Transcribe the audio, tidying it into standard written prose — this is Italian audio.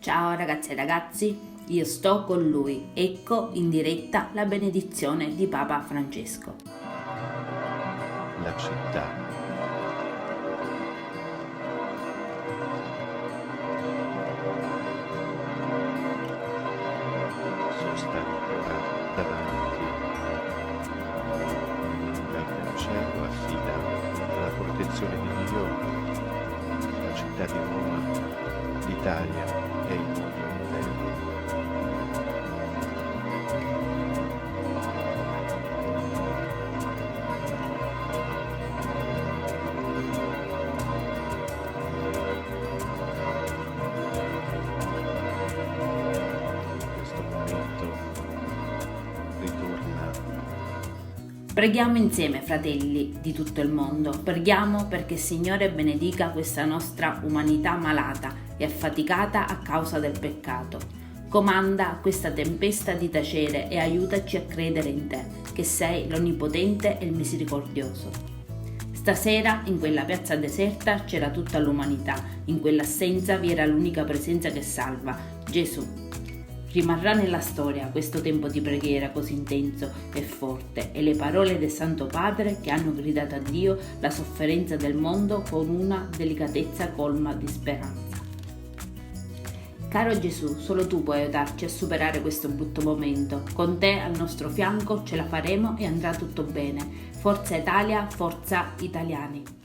Ciao ragazzi e ragazzi, io sto con lui. Ecco in diretta la benedizione di Papa Francesco. La città. Sono stato ancora davanti dal cancello affidato alla protezione di New York, la città di Roma, l'Italia e il mondo intero. Questo momento ritorna. Preghiamo insieme, fratelli di tutto il mondo. Preghiamo perché il Signore benedica questa nostra umanità malata e affaticata a causa del peccato. Comanda a questa tempesta di tacere e aiutaci a credere in te, che sei l'Onnipotente e il Misericordioso. Stasera in quella piazza deserta c'era tutta l'umanità, in quell'assenza vi era l'unica presenza che salva, Gesù. Rimarrà nella storia questo tempo di preghiera così intenso e forte e le parole del Santo Padre che hanno gridato a Dio la sofferenza del mondo con una delicatezza colma di speranza. Caro Gesù, solo tu puoi aiutarci a superare questo brutto momento. Con te al nostro fianco ce la faremo e andrà tutto bene. Forza Italia, forza italiani!